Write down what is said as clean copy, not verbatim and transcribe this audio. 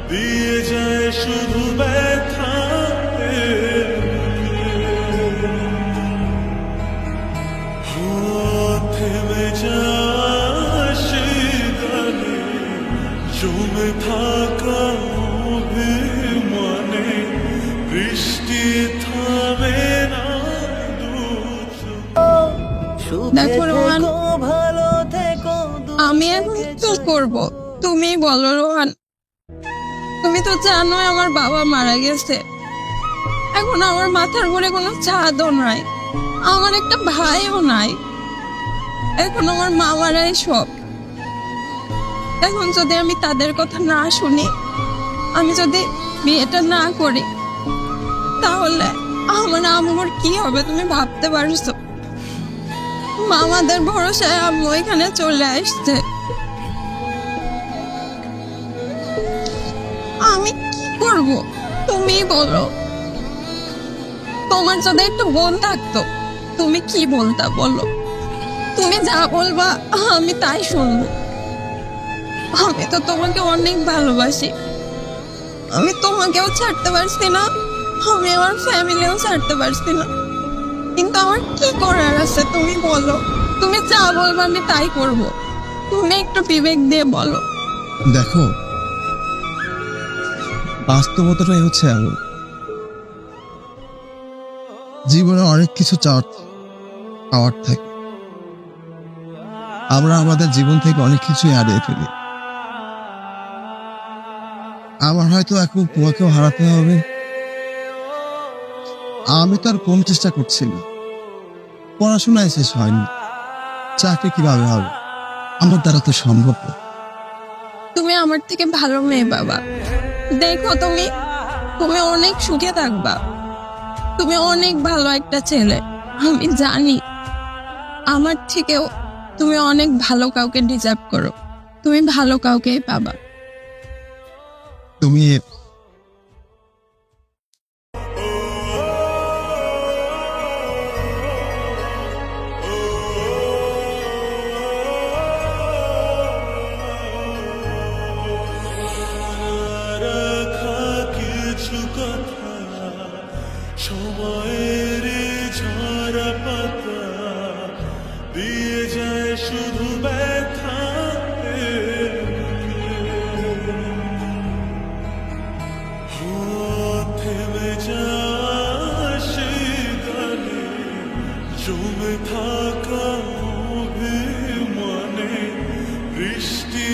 দিয়ে যায় শুধু ব্যথা থেমে যাসে গানে জমে থাকা অভিমানে বৃষ্টি থামে না দেখো রোহান, আমি এখন কি করবো তুমি বলো রোহান। তুমি তো জানোই আমার বাবা মারা গেছে। এখন আমার মাথার উপরে কোনো চাঁদও নাই, আমার একটা ভাইও নাই। এখন আমার মামারাই সব। এখন যদি আমি তাদের কথা না শুনি, আমি যদি বিয়েটা না করি, তাহলে আমার আম্মুর কি হবে তুমি ভাবতে পারছো? মামাদের ভরসায় আম্মু এখানে চলে আসছে। আমি কি করব তুমি বলো। তোমার যদি একটা বোন থাকতো, তুমি কি বলতা বলো? তুমি যা বলবা আমি তাই শুনবো। আমি তো তোমাকে অনেক ভালোবাসি। আমি তোমাকেও ছাড়তে পারছি না, আমি আমার ফ্যামিলিও ছাড়তে পারছি না। কিন্তু আমার কি করার আছে তুমি বলো। তুমি যা বলবো আমি তাই করব। তুমি একটু বিবেক দিয়ে বলো। দেখো, বাস্তবতাটাই হচ্ছে এমন, জীবনে অনেক কিছু পাওয়ার থাকে। আমরা আমাদের জীবন থেকে অনেক কিছুই হারিয়ে ফেলি। আমার হয়তো এখন তোমাকেও হারাতে হবে। আমি তো আর কম চেষ্টা করছি না। পড়াশোনায় শেষ হয়নি, চাকরি কিভাবে হবে? আমার দ্বারা তো সম্ভব না। তুমি আমার থেকে ভালো মেয়ে বাবা। দেখো তুমি তুমি অনেক সুখে থাকবা। তুমি অনেক ভালো একটা ছেলে। আমি জানি আমার থেকেও তুমি অনেক ভালো কাউকে ডিজার্ভ করো। তুমি ভালো কাউকেই পাবা। তুমি রাখা কিছু কথা সময়ের ঝরা পাতা দিয়ে যায় শুধু ব্যথা থেমে যাসে গানে জমে থাকা অভিমানে বৃষ্টি